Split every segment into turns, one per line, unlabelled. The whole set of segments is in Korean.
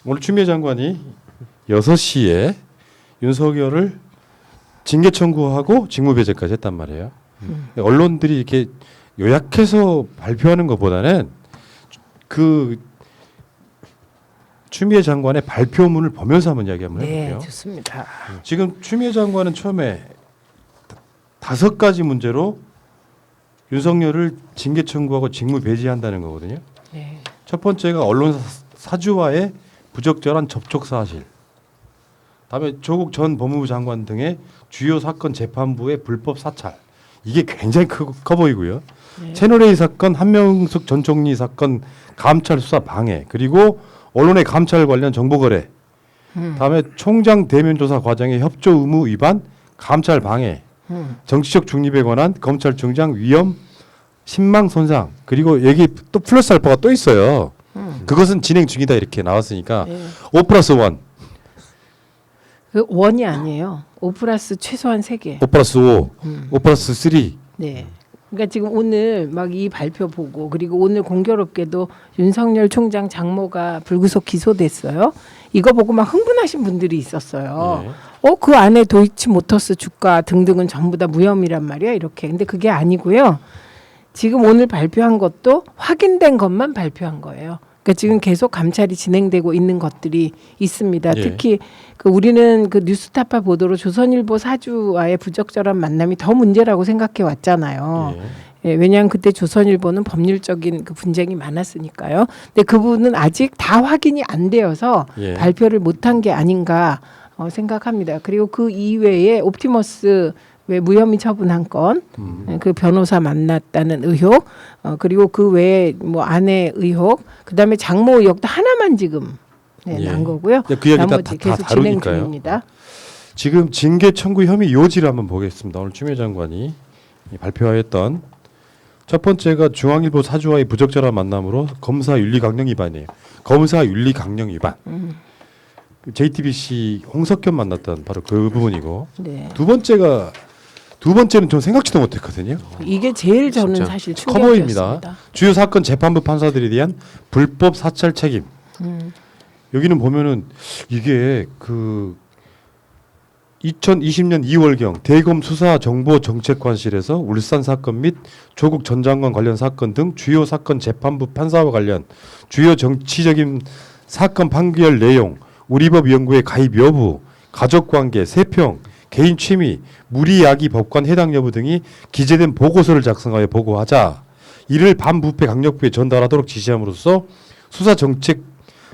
오늘 추미애 장관이 6시에 윤석열을 징계 청구하고 직무배제까지 했단 말이에요. 언론들이 이렇게 요약해서 발표하는 것보다는 그 추미애 장관의 발표문을 보면서 한번 이야기 한번 해볼게요.
네, 좋습니다.
지금 추미애 장관은 처음에 5가지 문제로 윤석열을 징계 청구하고 직무 배제한다는 거거든요.
네.
첫 번째가 언론 사주와의 부적절한 접촉 사실. 다음에 조국 전 법무부 장관 등의 주요 사건 재판부의 불법 사찰. 이게 굉장히 커 보이고요.
네.
채널A 사건, 한명숙 전 총리 사건 감찰 수사 방해, 그리고 언론의 감찰 관련 정보 거래. 다음에 총장 대면 조사 과정의 협조 의무 위반, 감찰 방해, 정치적 중립에 관한 검찰총장 위험, 신망 손상. 그리고 여기 또 플러스 알파가 또 있어요. 그것은 진행 중이다 이렇게 나왔으니까
네.
5+1,
그 원이 아니에요. 5 플러스 최소한 3개.
5+5, 5+3.
네. 그러니까 지금 오늘 막 이 발표 보고 그리고 오늘 공교롭게도 윤석열 총장 장모가 불구속 기소됐어요. 이거 보고 막 흥분하신 분들이 있었어요.
네.
그 안에 도이치모터스 주가 등등은 전부 다 무혐의란 말이야 이렇게. 근데 그게 아니고요. 지금 오늘 발표한 것도 확인된 것만 발표한 거예요. 그러니까 지금 계속 감찰이 진행되고 있는 것들이 있습니다.
예.
특히 그 우리는 그 뉴스타파 보도로 조선일보 사주와의 부적절한 만남이 더 문제라고 생각해 왔잖아요. 예, 왜냐하면 그때 조선일보는 법률적인 그 분쟁이 많았으니까요. 근데 그 부분은 아직 다 확인이 안 되어서
예.
발표를 못한 게 아닌가 생각합니다. 그리고 그 이외에 옵티머스 왜 무혐의 처분한 건, 그 변호사 만났다는 의혹, 그리고 그 외에 뭐 아내 의혹, 그다음에 장모 의혹도 하나만 지금
예.
난 거고요.
그 이야기
나머지 계속 진행
다루니까요.
중입니다.
지금 징계 청구 혐의 요지를 한번 보겠습니다. 오늘 추미애 장관이 발표하였던 첫 번째가 중앙일보 사주와의 부적절한 만남으로 검사 윤리 강령 위반이에요. 검사 윤리 강령 위반. JTBC 홍석현 만났던 바로 그 부분이고,
네.
두 번째는 좀 생각지도 못했거든요.
이게 제일 저는
진짜
사실
커 보입니다.
충격이었습니다.
주요 사건 재판부 판사들에 대한 불법 사찰 책임. 여기는 보면은 이게 그 2020년 2월경 대검 수사정보정책관실에서 울산 사건 및 조국 전 장관 관련 사건 등 주요 사건 재판부 판사와 관련 주요 정치적인 사건 판결 내용, 우리법연구회 가입 여부, 가족관계, 세평, 개인 취미, 무리야기 법관 해당 여부 등이 기재된 보고서를 작성하여 보고하자. 이를 반부패 강력부에 전달하도록 지시함으로써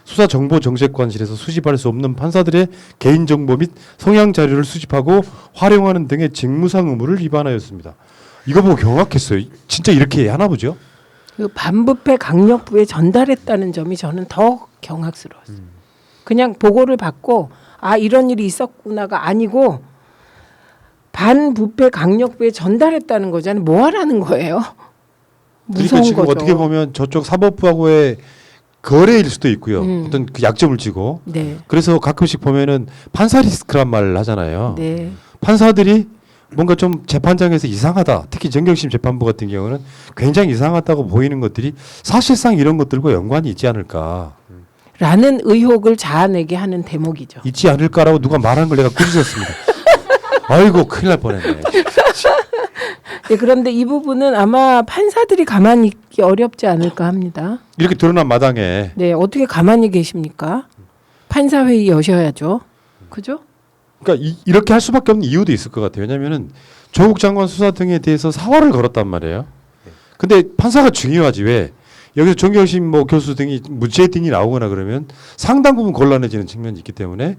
수사정보정책관실에서 수집할 수 없는 판사들의 개인정보 및 성향 자료를 수집하고 활용하는 등의 직무상 의무를 위반하였습니다. 이거 보고 경악했어요. 진짜 이렇게 하나 보죠?
그 반부패 강력부에 전달했다는 점이 저는 더 경악스러웠어요. 그냥 보고를 받고 이런 일이 있었구나가 아니고 반부패 강력부에 전달했다는 거잖아요. 뭐 하라는 거예요? 무서운
그러니까 지금
거죠.
어떻게 보면 저쪽 사법부하고의 거래일 수도 있고요. 어떤 그 약점을 쥐고.
네.
그래서 가끔씩 보면은 판사 리스크란 말을 하잖아요.
네.
판사들이 뭔가 좀 재판장에서 이상하다. 특히 정경심 재판부 같은 경우는 굉장히 이상하다고 보이는 것들이 사실상 이런 것들과 연관이 있지 않을까.
라는 의혹을 자아내게 하는 대목이죠.
있지 않을까라고 누가 말한 걸 내가 꾸짖었습니다. 아이고 큰일 날 뻔했네.
네, 그런데 이 부분은 아마 판사들이 가만히 있기 어렵지 않을까 합니다.
이렇게 드러난 마당에
네, 어떻게 가만히 계십니까? 판사회의 여셔야죠. 그죠?
그러니까 이렇게 할 수밖에 없는 이유도 있을 것 같아요. 왜냐하면은 조국 장관 수사 등에 대해서 사활을 걸었단 말이에요. 근데 판사가 중요하지 왜? 여기서 정경심 뭐 교수 등이 무죄 등이 나오거나 그러면 상당 부분 곤란해지는 측면이 있기 때문에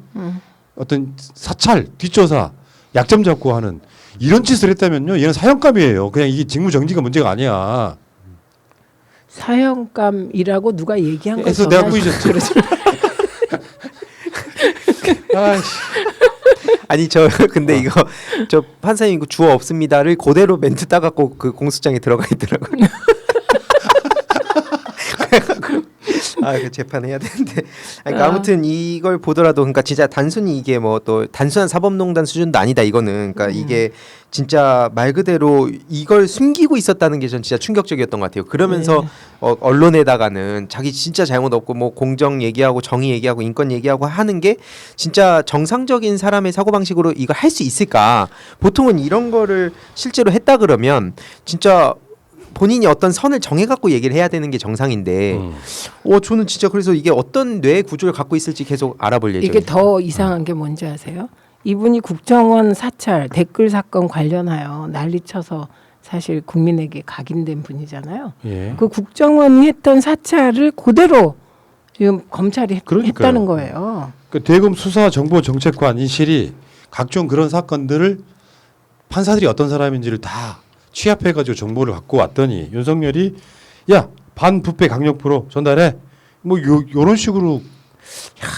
어떤 사찰, 뒷조사, 약점 잡고 하는 이런 짓을 했다면요, 얘는 사형감이에요. 그냥 이게 직무 정지가 문제가 아니야.
사형감이라고 누가 얘기한
그래서
거죠.
내가 꾸짖었지. 아이씨.
아니 근데 이거 저 판사님 이거 주어 없습니다를 그대로 멘트 따갖고 그 공소장에 들어가 있더라고요. 그 재판해야 되는데. 그러니까 아무튼 이걸 보더라도 그러니까 진짜 단순히 이게 뭐 또 단순한 사법농단 수준도 아니다 이거는. 그러니까 이게 진짜 말 그대로 이걸 숨기고 있었다는 게 전 진짜 충격적이었던 것 같아요. 그러면서 언론에다가는 자기 진짜 잘못 없고 뭐 공정 얘기하고 정의 얘기하고 인권 얘기하고 하는 게 진짜 정상적인 사람의 사고방식으로 이거 할 수 있을까? 보통은 이런 거를 실제로 했다 그러면 진짜 본인이 어떤 선을 정해갖고 얘기를 해야 되는 게 정상인데, 저는 진짜 그래서 이게 어떤 뇌 구조를 갖고 있을지 계속 알아볼 예정이에요.
이게 더 이상한 게 뭔지 아세요? 이분이 국정원 사찰 댓글 사건 관련하여 난리쳐서 사실 국민에게 각인된 분이잖아요.
예.
그 국정원이 했던 사찰을 그대로 지금 검찰이
그러니까요.
했다는 거예요.
그 대검 수사 정보 정책관 인실이 각종 그런 사건들을 판사들이 어떤 사람인지를 다 취합해가지고 정보를 갖고 왔더니 윤석열이 야 반부패 강력부로 전달해 뭐 요런 식으로.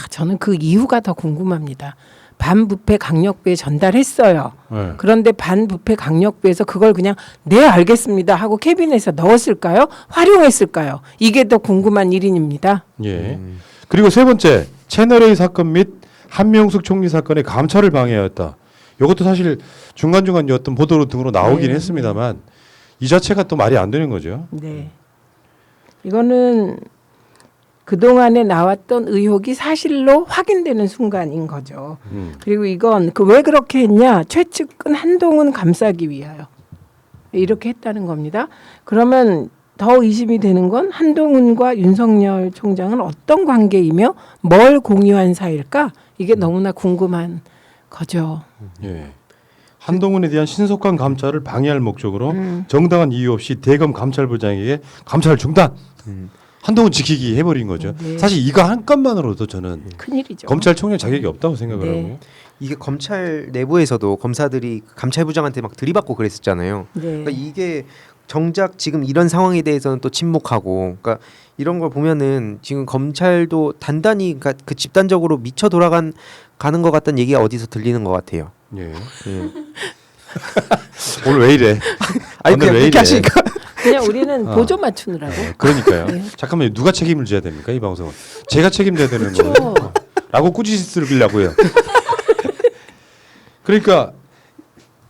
저는 그 이유가 더 궁금합니다. 반부패 강력부에 전달했어요.
네.
그런데 반부패 강력부에서 그걸 그냥 네 알겠습니다 하고 캐비넷에 넣었을까요? 활용했을까요? 이게 더 궁금한 일인입니다.
예. 그리고 세 번째 채널A 사건 및 한명숙 총리 사건의 감찰을 방해하였다. 이것도 사실 중간중간 어떤 보도 등으로 나오긴
네.
했습니다만 이 자체가 또 말이 안 되는 거죠.
네. 이거는 그동안에 나왔던 의혹이 사실로 확인되는 순간인 거죠. 그리고 이건 그 왜 그렇게 했냐? 최측근 한동훈 감싸기 위하여 이렇게 했다는 겁니다. 그러면 더 의심이 되는 건 한동훈과 윤석열 총장은 어떤 관계이며 뭘 공유한 사이일까? 이게 너무나 궁금한 거죠.
예. 한동훈에 대한 신속한 감찰을 방해할 목적으로 정당한 이유 없이 대검 감찰부장에게 감찰 중단. 한동훈 지키기 해버린 거죠.
네.
사실 이거 한 건만으로도 저는
큰일이죠.
검찰총장 자격이 없다고 생각을
네.
하고요.
이게 검찰 내부에서도 검사들이 감찰부장한테 막 들이받고 그랬었잖아요.
네.
그러니까 이게 정작 지금 이런 상황에 대해서는 또 침묵하고, 그러니까 이런 걸 보면은 지금 검찰도 단단히 그러니까 그 집단적으로 미쳐 가는 것 같다는 얘기가 어디서 들리는 것 같아요.
예. 오늘 왜 이래?
아니
오늘
그냥
왜
그렇게
이래?
하시니까
그냥 우리는 보조 맞추느라고.
그러니까요.
네.
잠깐만요. 누가 책임을 져야 됩니까? 이 방송은. 제가 책임져야 되는
그렇죠.
거예요. 라고 꾸짖으려고요. 그러니까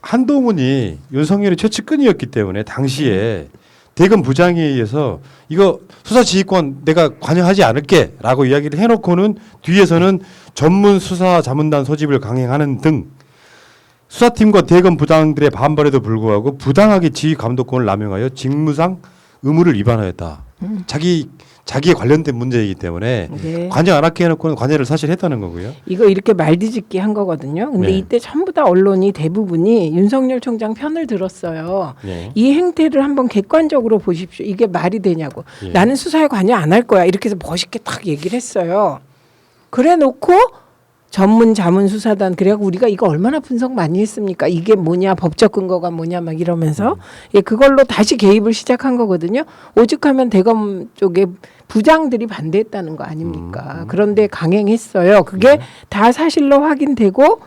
한동훈이 윤석열의 최측근이었기 때문에 당시에 대검 부장에 의해서 이거 수사지휘권 내가 관여하지 않을게라고 이야기를 해놓고는 뒤에서는 전문 수사 자문단 소집을 강행하는 등 수사팀과 대검 부장들의 반발에도 불구하고 부당하게 지휘 감독권을 남용하여 직무상 의무를 위반하였다. 자기에 관련된 문제이기 때문에
네.
관여 안 할게 해놓고는 관여를 사실 했다는 거고요.
이거 이렇게 말뒤집기 한 거거든요. 근데
네.
이때 전부 다 언론이 대부분이 윤석열 총장 편을 들었어요.
예.
이 행태를 한번 객관적으로 보십시오. 이게 말이 되냐고.
예.
나는 수사에 관여 안 할 거야. 이렇게 해서 멋있게 딱 얘기를 했어요. 그래 놓고 전문 자문 수사단 그래갖고 우리가 이거 얼마나 분석 많이 했습니까? 이게 뭐냐 법적 근거가 뭐냐 막 이러면서 예, 그걸로 다시 개입을 시작한 거거든요. 오죽하면 대검 쪽에 부장들이 반대했다는 거 아닙니까? 그런데 강행했어요. 그게 다 사실로 확인되고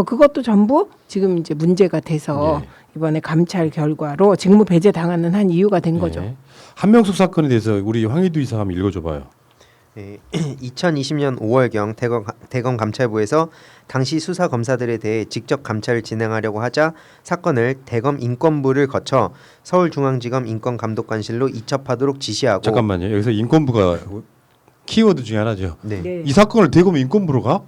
그것도 전부 지금 이제 문제가 돼서 이번에 감찰 결과로 직무 배제 당하는 한 이유가 된 거죠.
예. 한명숙 사건에 대해서 우리 황희두 이사 한번 읽어줘봐요.
2020년 5월경 대검 감찰부에서 당시 수사 검사들에 대해 직접 감찰을 진행하려고 하자 사건을 대검 인권부를 거쳐 서울중앙지검 인권감독관실로 이첩하도록 지시하고.
잠깐만요. 여기서 인권부가 키워드 중에 하나죠.
네.
네.
이 사건을 대검 인권부로 가?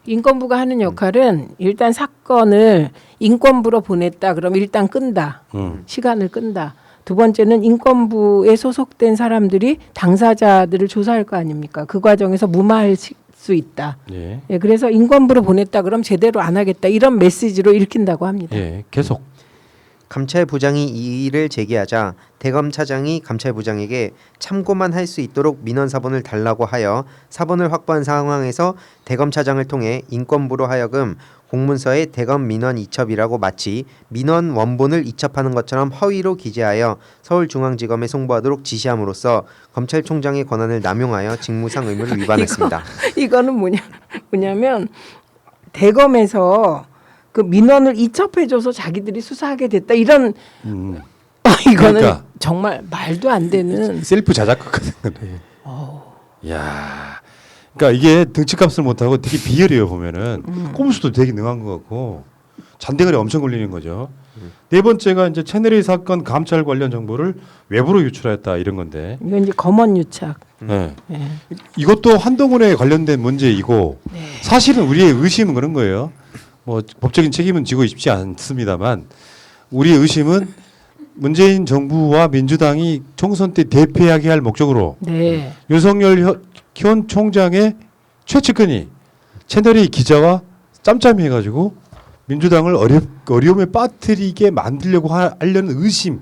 인권부가 하는 역할은 일단 사건을 인권부로 보냈다. 그럼 일단 끈다. 시간을 끈다. 두 번째는 인권부에 소속된 사람들이 당사자들을 조사할 거 아닙니까? 그 과정에서 무마할 수 있다.
예.
예, 그래서 인권부로 보냈다. 그럼 제대로 안 하겠다. 이런 메시지로 읽힌다고 합니다.
예. 계속.
감찰부장이 이 일을 제기하자 대검 차장이 감찰부장에게 참고만 할 수 있도록 민원 사본을 달라고 하여 사본을 확보한 상황에서 대검 차장을 통해 인권부로 하여금 공문서에 대검 민원 이첩이라고 마치 민원 원본을 이첩하는 것처럼 허위로 기재하여 서울중앙지검에 송부하도록 지시함으로써 검찰총장의 권한을 남용하여 직무상 의무를 위반했습니다.
이거는 뭐냐면 대검에서 그 민원을 이첩해줘서 자기들이 수사하게 됐다. 이런 이거는
그러니까.
정말 말도 안 되는
셀프 자작극 같은 거네. 야, 그러니까 이게 등치값을 못하고 되게 비열해요 보면은 꼼수도 되게 능한 것 같고 잔대가리 엄청 걸리는 거죠. 네 번째가 이제 채널A 사건 감찰 관련 정보를 외부로 유출하였다 이런 건데.
이건 이제 검언 유착.
네.
네.
이것도 한동훈에 관련된 문제이고
네.
사실은 우리의 의심은 그런 거예요. 뭐 법적인 책임은 지고 싶지 않습니다만 우리의 의심은 문재인 정부와 민주당이 총선 때 대패하게 할 목적으로
네.
윤석열 현 총장의 최측근이 채널A 기자와 짬짬이 해가지고 민주당을 어려움에 빠뜨리게 만들려고 하려는 의심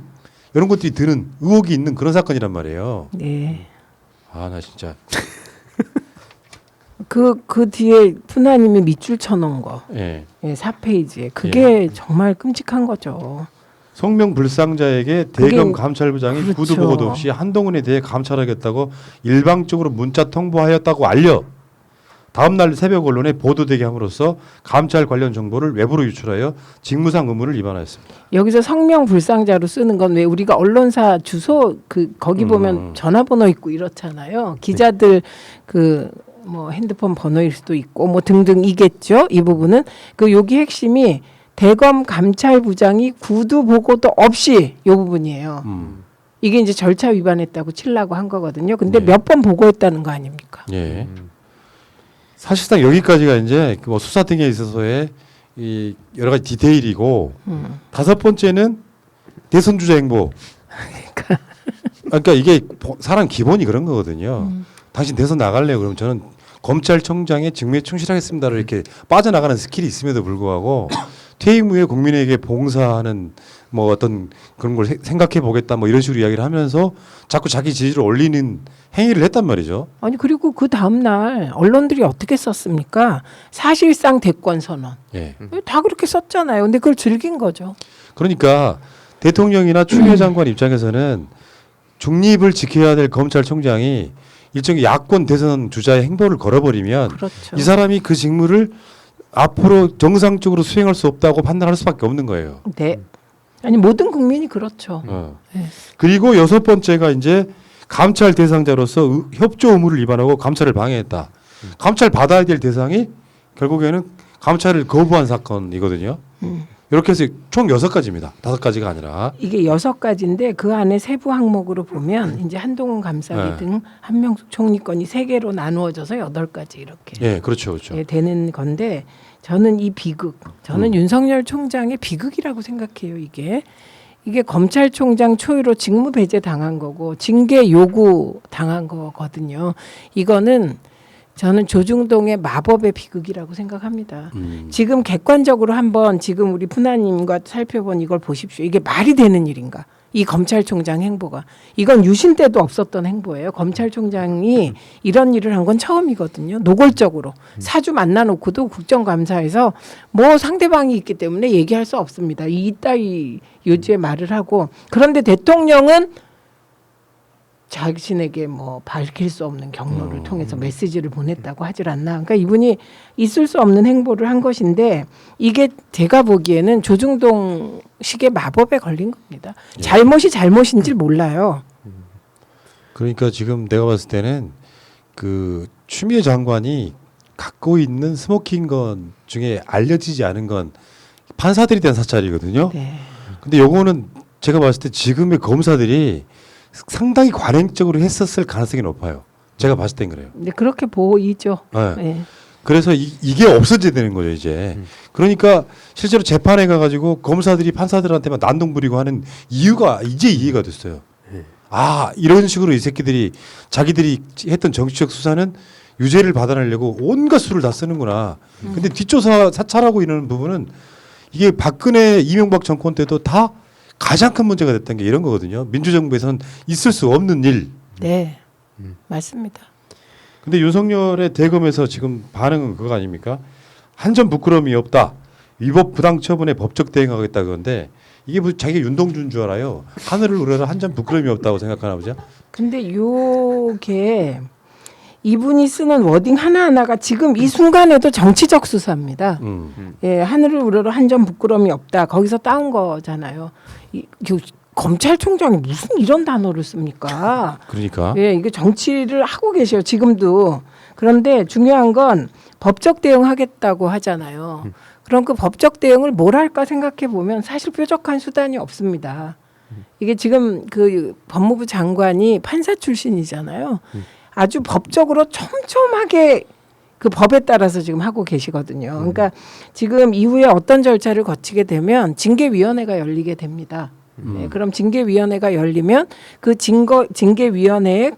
이런 것들이 드는 의혹이 있는 그런 사건이란 말이에요.
네.
아 나 진짜
그 뒤에 푸나님이 밑줄 쳐놓은 거.
예.
예, 4페이지에 그게 정말 끔찍한 거죠.
성명불상자에게
그게-
대검 감찰부장이
그렇죠.
구두 보고도 없이 한동훈에 대해 감찰하겠다고 일방적으로 문자 통보하였다고 알려 다음 날 새벽 언론에 보도되게 함으로써 감찰 관련 정보를 외부로 유출하여 직무상 의무를 위반하였습니다.
여기서 성명 불상자로 쓰는 건 왜 우리가 언론사 주소 거기 보면 전화번호 있고 이렇잖아요. 기자들 뭐 핸드폰 번호일 수도 있고 뭐 등등이겠죠. 이 부분은 여기 핵심이 대검 감찰부장이 구두 보고도 없이 이 부분이에요. 이게 이제 절차 위반했다고 치려고 한 거거든요. 근데
네.
몇 번 보고했다는 거 아닙니까?
예. 사실상 여기까지가 이제 뭐 수사 등에 있어서의 이 여러 가지 디테일이고 다섯 번째는 대선 주자 행보. 그러니까 이게 사람 기본이 그런 거거든요. 당신 대선 나갈래요? 그러면 저는 검찰총장의 직무에 충실하겠습니다를 이렇게 빠져나가는 스킬이 있음에도 불구하고 퇴임 후에 국민에게 봉사하는 뭐 어떤 그런 걸 생각해 보겠다 뭐 이런 식으로 이야기를 하면서 자꾸 자기 지지를 올리는 행위를 했단 말이죠.
아니 그리고 그 다음 날 언론들이 어떻게 썼습니까? 사실상 대권 선언.
예.
다 그렇게 썼잖아요. 근데 그걸 즐긴 거죠.
그러니까 대통령이나 추미애 장관 입장에서는 중립을 지켜야 될 검찰총장이 일종의 야권 대선 주자의 행보를 걸어버리면
그렇죠.
이 사람이 그 직무를 앞으로 정상적으로 수행할 수 없다고 판단할 수밖에 없는 거예요.
네. 아니 모든 국민이 그렇죠. 네.
그리고 여섯 번째가 이제 감찰 대상자로서 협조 의무를 위반하고 감찰을 방해했다. 감찰 받아야 될 대상이 결국에는 감찰을 거부한 사건이거든요. 이렇게 해서 총 6가지입니다. 5가지가 아니라.
이게 6가지인데 그 안에 세부 항목으로 보면 이제 한동훈 감사기
네.
등 한명숙 총리 건이 3개로 나누어져서 8가지 이렇게
예, 그렇죠, 그렇죠.
예, 되는 건데 저는 이 비극, 저는 윤석열 총장의 비극이라고 생각해요. 이게 검찰총장 초유로 직무 배제 당한 거고 징계 요구 당한 거거든요. 이거는 저는 조중동의 마법의 비극이라고 생각합니다. 지금 객관적으로 한번 지금 우리 푸나님과 살펴본 이걸 보십시오. 이게 말이 되는 일인가? 이 검찰총장 행보가. 이건 유신 때도 없었던 행보예요. 검찰총장이 이런 일을 한 건 처음이거든요. 노골적으로. 사주 만나놓고도 국정감사에서 뭐 상대방이 있기 때문에 얘기할 수 없습니다. 이따위 요지의 말을 하고. 그런데 대통령은 자신에게 뭐 밝힐 수 없는 경로를 통해서 메시지를 보냈다고 하질 않나. 그러니까 이분이 있을 수 없는 행보를 한 것인데 이게 제가 보기에는 조중동식의 마법에 걸린 겁니다. 잘못이 잘못인지 몰라요.
그러니까 지금 내가 봤을 때는 그 추미애 장관이 갖고 있는 스모킹건 중에 알려지지 않은 건 판사들에 대한 사찰이거든요.
네.
근데 요거는 제가 봤을 때 지금의 검사들이 상당히 관행적으로 했었을 가능성이 높아요. 제가 봤을 땐 그래요.
근데 그렇게 보이죠.
네.
네.
그래서 이게 없어져야 되는 거죠 이제. 그러니까 실제로 재판에 가가지고 검사들이 판사들한테만 난동 부리고 하는 이유가 이제 이해가 됐어요. 아 이런 식으로 이 새끼들이 자기들이 했던 정치적 수사는 유죄를 받아내려고 온갖 수를 다 쓰는구나. 근데 뒷조사 사찰하고 이러는 부분은 이게 박근혜 이명박 정권 때도 다 가장 큰 문제가 됐던 게 이런 거거든요. 민주정부에서는 있을 수 없는 일.
네. 맞습니다.
근데 윤석열의 대검에서 지금 반응은 그거 아닙니까? 한 점 부끄러움이 없다. 위법 부당 처분에 법적 대응하겠다 그건데 이게 무슨 자기가 윤동주인 줄 알아요. 하늘을 우러러 한 점 부끄러움이 없다고 생각하나 보죠.
근데 요게 이분이 쓰는 워딩 하나하나가 지금 이 순간에도 정치적 수사입니다. 예, 하늘을 우러러 한 점 부끄러움이 없다. 거기서 따온 거잖아요. 검찰총장이 무슨 이런 단어를 씁니까?
그러니까
예, 이게 정치를 하고 계셔요. 지금도. 그런데 중요한 건 법적 대응하겠다고 하잖아요. 그럼 그 법적 대응을 뭘 할까 생각해 보면 사실 뾰족한 수단이 없습니다. 이게 지금 그 법무부 장관이 판사 출신이잖아요. 아주 법적으로 촘촘하게 그 법에 따라서 지금 하고 계시거든요. 그러니까 지금 이후에 어떤 절차를 거치게 되면 징계위원회가 열리게 됩니다. 네, 그럼 징계위원회가 열리면 그 징계위원회의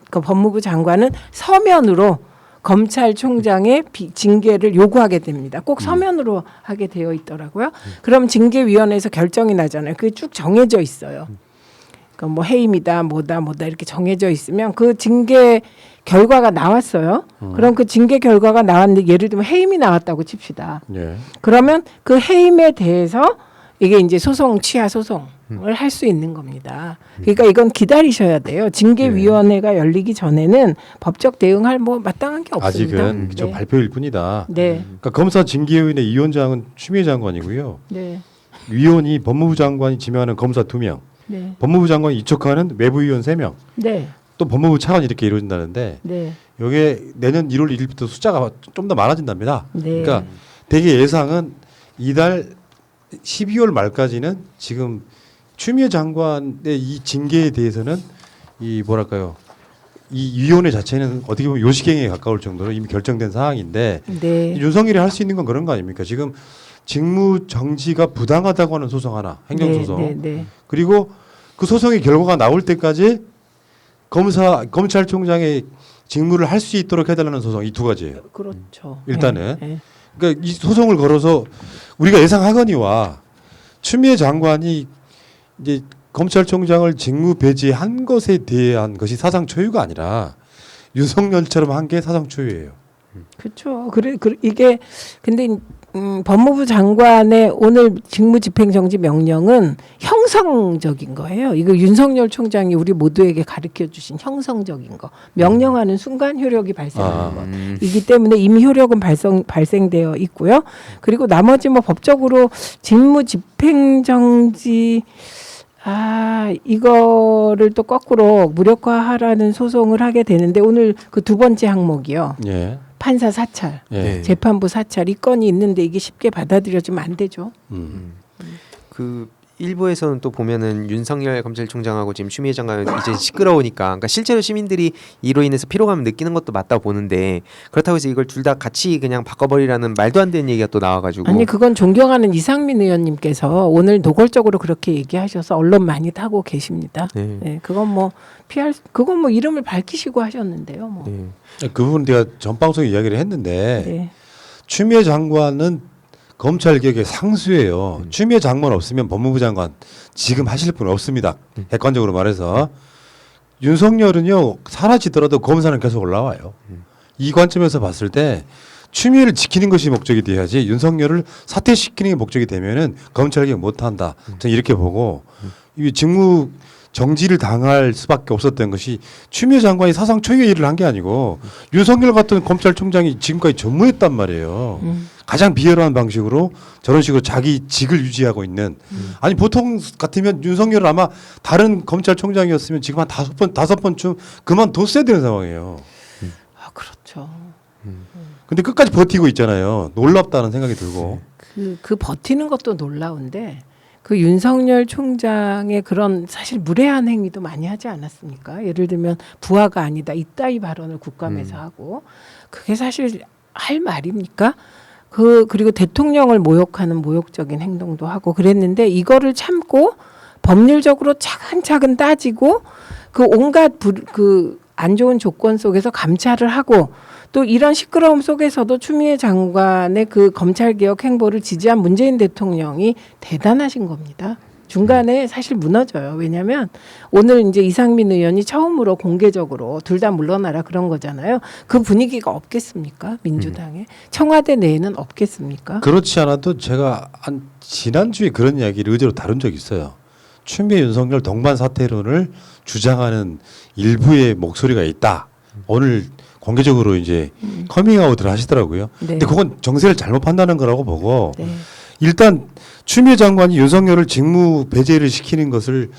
그 법무부 장관은 서면으로 검찰총장의 징계를 요구하게 됩니다. 꼭 서면으로 하게 되어 있더라고요. 그럼 징계위원회에서 결정이 나잖아요. 그게 쭉 정해져 있어요. 그러니까 뭐 해임이다, 뭐다 이렇게 정해져 있으면 그 징계 결과가 나왔어요. 그럼 그 징계 결과가 나왔는데 예를 들면 해임이 나왔다고 칩시다.
예.
그러면 그 해임에 대해서 이게 이제 취하 소송을 할 수 있는 겁니다. 그러니까 이건 기다리셔야 돼요. 징계위원회가 열리기 전에는 법적 대응할 뭐 마땅한 게 없습니다.
아직은 저
네.
발표일 뿐이다.
네.
그러니까 검사 징계위원회 위원장은 추미애 장관이고요.
네.
위원이 법무부 장관이 지명하는 검사 2명,
네.
법무부 장관이 이촉하는 외부위원 3명,
네.
또 법무부 차관 이렇게 이루어진다는데
네.
이게 내년 1월 1일부터 숫자가 좀 더 많아진답니다.
네.
그러니까 대개 예상은 이달 12월 말까지는 지금 추미애 장관의 이 징계에 대해서는 이 뭐랄까요, 이 위원회 자체는 어떻게 보면 요식행위에 가까울 정도로 이미 결정된 사항인데
네.
윤석열이 할 수 있는 건 그런 거 아닙니까? 지금 직무 정지가 부당하다고 하는 소송 하나, 행정소송.
네. 네.
그리고 그 소송의 결과가 나올 때까지 검찰총장의 직무를 할 수 있도록 해달라는 소송 이 두 가지예요.
그렇죠.
일단은.
네. 네.
그러니까 이 소송을 걸어서 우리가 예상하거니와 추미애 장관이 이제 검찰총장을 직무 배제한 것에 대한 것이 사상 초유가 아니라 윤석열처럼 한 게 사상 초유예요.
그렇죠. 이게 근데 법무부 장관의 오늘 직무집행정지 명령은 형성적인 거예요. 이거 윤석열 총장이 우리 모두에게 가르쳐 주신 형성적인 거. 명령하는 순간 효력이 발생하는 것이기 때문에 이미 효력은 발생되어 있고요. 그리고 나머지 뭐 법적으로 직무집행정지 이거를 또 거꾸로 무력화하라는 소송을 하게 되는데 오늘 그 두 번째 항목이요.
예.
판사 사찰,
예.
재판부 사찰 이 건이 있는데 이게 쉽게 받아들여지면 안 되죠.
그 일부에서는 또 보면은 윤석열 검찰총장하고 지금 추미애 장관은 이제 시끄러우니까, 그러니까 실제로 시민들이 이로 인해서 피로감을 느끼는 것도 맞다고 보는데 그렇다고 해서 이걸 둘 다 같이 그냥 바꿔버리라는 말도 안 되는 얘기가 또 나와가지고.
아니 그건 존경하는 이상민 의원님께서 오늘 노골적으로 그렇게 얘기하셔서 언론 많이 타고 계십니다.
네.
네, 그건 뭐 그건 뭐 이름을 밝히시고 하셨는데요. 뭐.
네.
그 부분 제가 전 방송에 이야기를 했는데
네.
추미애 장관은 검찰 개혁의 상수예요. 추미애 장관 없으면 법무부 장관 지금 하실 분 없습니다. 객관적으로 말해서 윤석열은요 사라지더라도 검사는 계속 올라와요. 이 관점에서 봤을 때 추미애를 지키는 것이 목적이 돼야지 윤석열을 사퇴시키는 게 목적이 되면은 검찰 개혁 못한다. 저는 이렇게 보고 이 직무 정지를 당할 수밖에 없었던 것이 추미애 장관이 사상 초유의 일을 한 게 아니고 윤석열 같은 검찰총장이 지금까지 전무했단 말이에요. 가장 비열한 방식으로 저런 식으로 자기 직을 유지하고 있는. 아니 보통 같으면 윤석열은 아마 다른 검찰총장이었으면 지금 한 5번쯤 그만뒀어야 되는 상황이에요.
그렇죠.
근데 끝까지 버티고 있잖아요. 놀랍다는 생각이 들고.
그 버티는 것도 놀라운데 그 윤석열 총장의 그런 사실 무례한 행위도 많이 하지 않았습니까? 예를 들면 부하가 아니다 이따위 발언을 국감에서 하고 그게 사실 할 말입니까? 그리고 대통령을 모욕하는 모욕적인 행동도 하고 그랬는데 이거를 참고 법률적으로 차근차근 따지고 그 온갖 안 좋은 조건 속에서 감찰을 하고 또 이런 시끄러움 속에서도 추미애 장관의 그 검찰개혁 행보를 지지한 문재인 대통령이 대단하신 겁니다. 중간에 사실 무너져요. 왜냐하면 오늘 이제 이상민 의원이 처음으로 공개적으로 둘 다 물러나라 그런 거잖아요. 그 분위기가 없겠습니까? 민주당에. 청와대 내에는 없겠습니까?
그렇지 않아도 제가 한 지난주에 그런 이야기를 의제로 다룬 적이 있어요. 추미애 윤석열 동반 사퇴론을 주장하는 일부의 목소리가 있다. 오늘 공개적으로 이제 커밍아웃을 하시더라고요.
네.
근데 그건 정세를 잘못 판단한 거라고 보고
네.
일단 추미애 장관이 윤석열을 직무 배제를 시키는 것을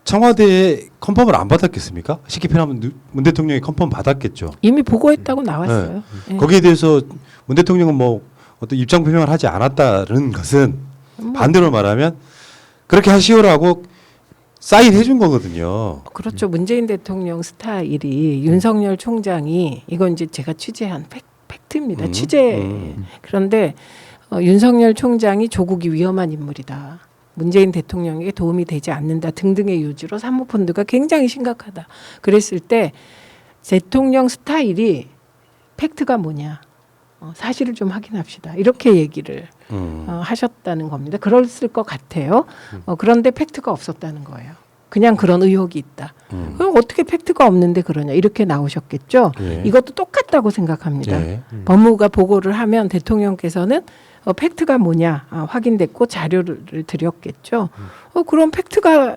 청와대에 컨펌을 안 받았겠습니까? 쉽게 표현하면 문 대통령이 컨펌 받았겠죠.
이미 보고했다고 나왔어요. 예.
거기에 대해서 문 대통령은 뭐 어떤 입장 표명을 하지 않았다는 것은 반대로 말하면 그렇게 하시오라고 사인해 준 거거든요.
그렇죠. 문재인 대통령 스타일이 윤석열 총장이 이건 이제 제가 취재한 팩트입니다. 취재. 그런데 윤석열 총장이 조국이 위험한 인물이다. 문재인 대통령에게 도움이 되지 않는다 등등의 요지로 사모펀드가 굉장히 심각하다. 그랬을 때 대통령 스타일이 팩트가 뭐냐. 사실을 좀 확인합시다. 이렇게 얘기를 하셨다는 겁니다. 그랬을 것 같아요. 그런데 팩트가 없었다는 거예요. 그냥 그런 의혹이 있다. 그럼 어떻게 팩트가 없는데 그러냐. 이렇게 나오셨겠죠.
예.
이것도 똑같다고 생각합니다.
예.
법무부가 보고를 하면 대통령께서는 팩트가 뭐냐 확인됐고 자료를 드렸겠죠. 그럼 팩트가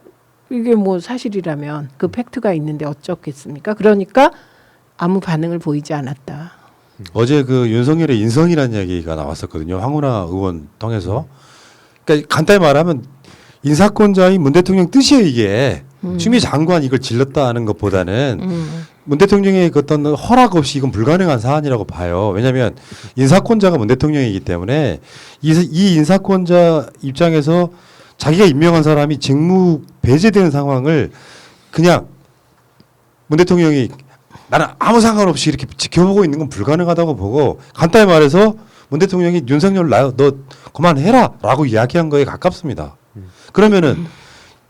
이게 뭐 사실이라면 그 팩트가 있는데 어쩌겠습니까? 그러니까 아무 반응을 보이지 않았다.
어제 그 윤석열의 인성이라는 얘기가 나왔었거든요. 황운하 의원 통해서. 그러니까 간단히 말하면 인사권자인 문 대통령 뜻이에요 이게. 추미애 장관이 이걸 질렀다는 것보다는 문 대통령의 그 어떤 허락 없이 이건 불가능한 사안이라고 봐요. 왜냐하면 인사권자가 문 대통령이기 때문에 이 인사권자 입장에서 자기가 임명한 사람이 직무 배제되는 상황을 그냥 문 대통령이 나는 아무 상관없이 이렇게 지켜보고 있는 건 불가능하다고 보고 간단히 말해서 문 대통령이 윤석열 너 그만해라 라고 이야기한 거에 가깝습니다. 그러면은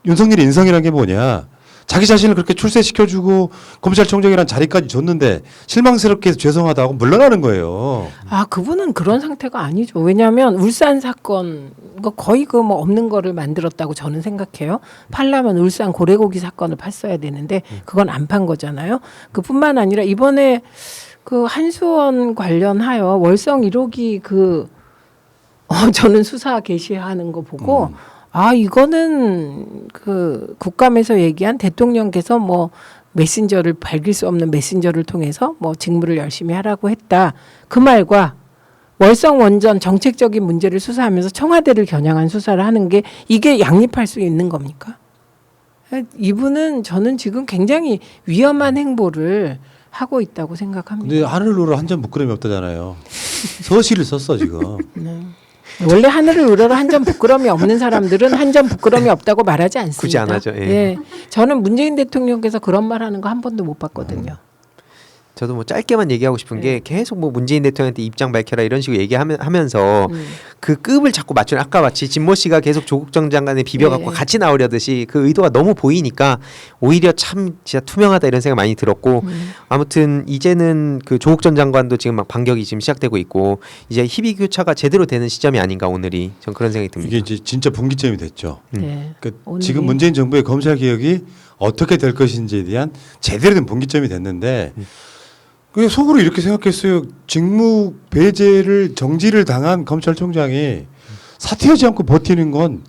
윤석열의 인성이라는 게 뭐냐. 자기 자신을 그렇게 출세시켜주고 검찰총장이라는 자리까지 줬는데 실망스럽게 죄송하다고 물러나는 거예요.
그분은 그런 상태가 아니죠. 왜냐하면 울산 사건 거의 그 뭐 없는 거를 만들었다고 저는 생각해요. 팔려면 울산 고래고기 사건을 팠어야 되는데 그건 안 판 거잖아요. 그뿐만 아니라 이번에 그 한수원 관련하여 월성 1호기 저는 수사 개시하는 거 보고 이거는 그 국감에서 얘기한 대통령께서 뭐 메신저를 밝힐 수 없는 메신저를 통해서 뭐 직무를 열심히 하라고 했다. 그 말과 월성 원전 정책적인 문제를 수사하면서 청와대를 겨냥한 수사를 하는 게 이게 양립할 수 있는 겁니까? 이분은 저는 지금 굉장히 위험한 행보를 하고 있다고 생각합니다.
근데 하늘로를 한 점 부끄러움이 없다잖아요. 서시를 썼어 지금.
네. 원래 하늘을 우러러 한 점 부끄러움이 없는 사람들은 한 점 부끄러움이 없다고 말하지 않습니다.
굳이 안 하죠. 예.
예. 저는 문재인 대통령께서 그런 말하는 거 한 번도 못 봤거든요.
저도 뭐 짧게만 얘기하고 싶은 게 계속 뭐 문재인 대통령한테 입장 밝혀라 이런 식으로 얘기하면서 그 급을 자꾸 맞추는 아까 마치 진모 씨가 계속 조국 전 장관에 비벼갖고 같이 나오려듯이 그 의도가 너무 보이니까 오히려 참 진짜 투명하다 이런 생각 많이 들었고 아무튼 이제는 그 조국 전 장관도 지금 막 반격이 지금 시작되고 있고 이제 희비 교차가 제대로 되는 시점이 아닌가 오늘이 전 그런 생각이 듭니다.
이게 이제 진짜 분기점이 됐죠.
네.
그러니까 지금 문재인 정부의 검찰 개혁이 어떻게 될 것인지에 대한 제대로 된 분기점이 됐는데 그게 속으로 이렇게 생각했어요. 직무 배제를 정지를 당한 검찰총장이 사퇴하지 않고 버티는 건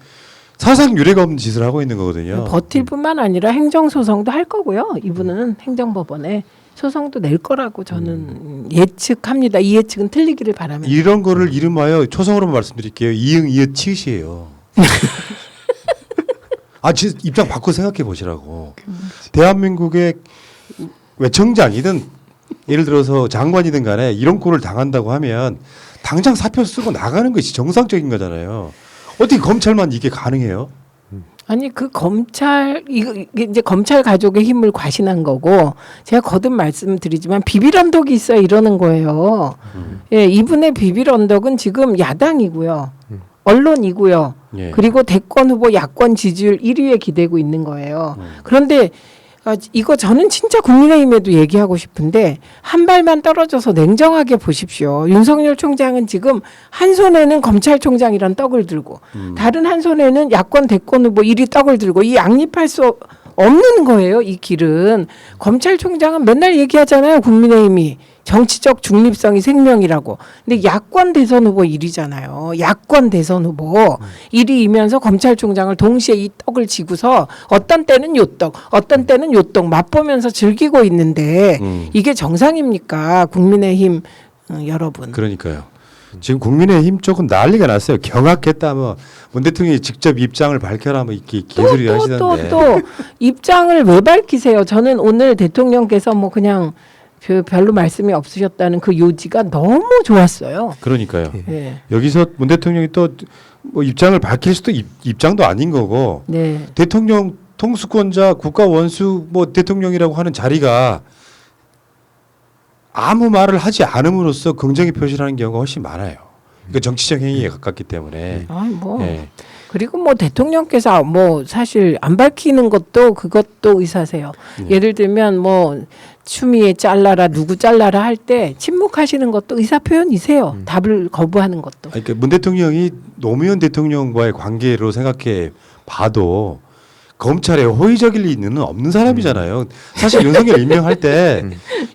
사상 유례가 없는 짓을 하고 있는 거거든요.
버틸 뿐만 아니라 행정소송도 할 거고요. 이분은 행정법원에 소송도 낼 거라고 저는 예측합니다. 이 예측은 틀리기를 바랍니다.
이런 거를 이름하여 초성으로만 말씀드릴게요. 이응 이읒 치읓이에요. 입장 바꿔 생각해 보시라고. 대한민국의 외청장이든 예를 들어서 장관이든 간에 이런 꼴을 당한다고 하면 당장 사표 쓰고 나가는 것이 정상적인 거잖아요. 어떻게 검찰만 이게 가능해요?
아니 그 검찰 이게 이제 검찰 가족의 힘을 과신한 거고 제가 거듭 말씀드리지만 비빌 언덕이 있어야 이러는 거예요. 예, 이분의 비빌 언덕은 지금 야당이고요. 언론이고요.
예.
그리고 대권 후보 야권 지지율 1위에 기대고 있는 거예요. 그런데 이거 저는 진짜 국민의힘에도 얘기하고 싶은데 한 발만 떨어져서 냉정하게 보십시오. 윤석열 총장은 지금 한 손에는 검찰총장이란 떡을 들고 다른 한 손에는 야권 대권 후보 1위 떡을 들고 이 양립할 수 없는 거예요. 이 길은. 검찰총장은 맨날 얘기하잖아요. 국민의힘이. 정치적 중립성이 생명이라고. 근데 야권 대선 후보 1위잖아요. 야권 대선 후보 1위이면서 검찰총장을 동시에 이 떡을 지고서 어떤 때는 요 떡, 어떤 때는 요 떡 맛보면서 즐기고 있는데 이게 정상입니까? 국민의힘 여러분.
그러니까요. 지금 국민의힘 쪽은 난리가 났어요. 경악했다 뭐 문 대통령이 직접 입장을 밝혀라 뭐 이렇게 개소리 하시던데.
또 입장을 왜 밝히세요? 저는 오늘 대통령께서 뭐 그냥 별로 말씀이 없으셨다는 그 요지가 너무 좋았어요.
그러니까요.
네.
여기서 문 대통령이 또 뭐 입장을 밝힐 수도 입장도 아닌 거고
네.
대통령 통수권자 국가 원수 뭐 대통령이라고 하는 자리가 아무 말을 하지 않음으로써 긍정의 표시를 하는 경우가 훨씬 많아요. 그러니까 정치적 행위에 가깝기 때문에.
아니 뭐
예.
그리고 뭐 대통령께서 뭐 사실 안 밝히는 것도 그것도 의사세요. 예를 들면 뭐 추미애 잘라라 누구 잘라라 할 때 침묵하시는 것도 의사 표현이세요. 답을 거부하는 것도.
아니, 그러니까 문 대통령이 노무현 대통령과의 관계로 생각해 봐도 검찰에 호의적일 리는 없는 사람이잖아요. 사실 윤석열 임명할 때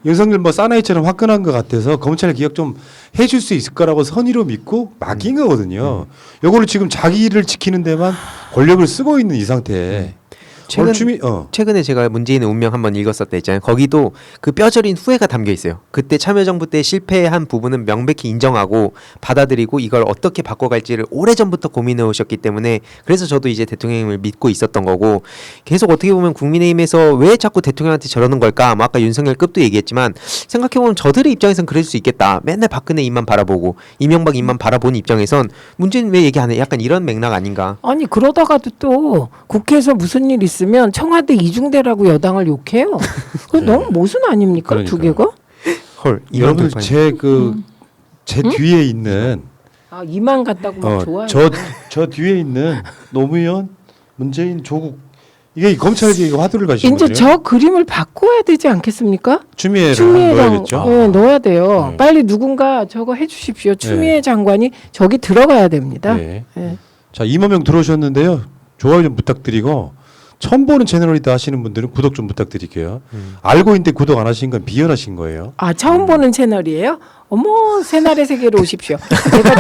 윤석열 뭐 사나이처럼 화끈한 것 같아서 검찰 개혁 좀 해줄 수 있을 거라고 선의로 믿고 맡긴 거거든요. 요거를 지금 자기를 지키는 데만 권력을 쓰고 있는 이 상태에
최근에 제가 문재인의 운명 한번 읽었었다 했잖아요. 거기도 그 뼈저린 후회가 담겨 있어요. 그때 참여정부 때 실패한 부분은 명백히 인정하고 받아들이고 이걸 어떻게 바꿔갈지를 오래전부터 고민해 오셨기 때문에 그래서 저도 이제 대통령님을 믿고 있었던 거고 계속 어떻게 보면 국민의힘에서 왜 자꾸 대통령한테 저러는 걸까? 뭐 아까 윤석열급도 얘기했지만 생각해보면 저들의 입장에선 그럴 수 있겠다. 맨날 박근혜 입만 바라보고 이명박 입만 바라보는 입장에선 문재인 왜 얘기 안 해? 약간 이런 맥락 아닌가?
아니 그러다가도 또 국회에서 무슨 일 있으면 청와대 이중대라고 여당을 욕해요. 그 너무 모순 아닙니까? 두 개가?
헐.
여러분 제 뒤에 있는
아 이만 갔다고 막 좋아요.
저 뒤에 있는 노무현, 문재인, 조국 이게 검찰이 화두를 가지고
이제 저 그림을 바꿔야 되지 않겠습니까?
추미애랑 넣어야겠죠.
네, 넣어야 돼요. 빨리 누군가 저거 해주십시오. 추미애 장관이 저기 들어가야 됩니다.
네.
네.
자 이모명 들어오셨는데요. 좋아요 좀 부탁드리고 처음 보는 채널이다 하시는 분들은 구독 좀 부탁드릴게요. 알고 있는데 구독 안 하신 건 비열하신 거예요.
아 처음 보는 채널이에요? 어머 새날의 세계로 오십시오. 제가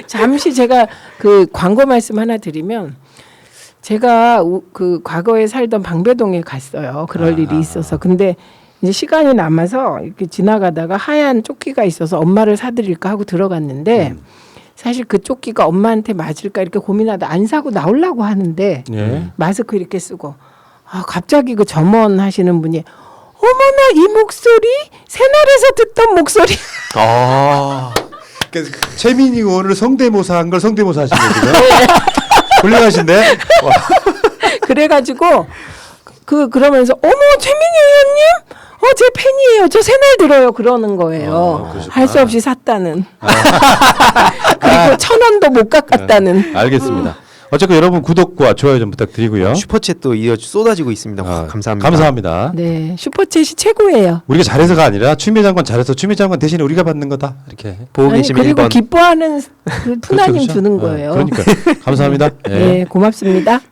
잠시 제가 그 광고 말씀 하나 드리면 제가 그 과거에 살던 방배동에 갔어요. 그럴 일이 있어서 근데 이제 시간이 남아서 이렇게 지나가다가 하얀 조끼가 있어서 엄마를 사드릴까 하고 들어갔는데. 사실 그 조끼가 엄마한테 맞을까 이렇게 고민하다 안 사고 나오려고 하는데 마스크 이렇게 쓰고 갑자기 그 점원 하시는 분이 어머나 이 목소리 새날에서 듣던 목소리.
그러니까 최민희 의원을 성대모사 한 걸 성대모사 하신 거죠. 훌륭하신데.
그래가지고 그러면서 어머 최민희 의원님. 제 팬이에요. 저 새날 들어요. 그러는 거예요. 할 수 없이 샀다는. 그리고 1,000원도 못 깎았다는.
알겠습니다. 어쨌든 여러분 구독과 좋아요 좀 부탁드리고요.
슈퍼챗도 이어 쏟아지고 있습니다. 감사합니다.
감사합니다.
네, 슈퍼챗이 최고예요.
우리가 잘해서가 아니라 추미애 장관 잘해서 추미애 장관 대신에 우리가 받는 거다. 이렇게
보고
아니,
계시면
그리고
1번.
기뻐하는 그 푸나님
그렇죠.
주는 거예요.
그러니까 감사합니다.
네, 고맙습니다.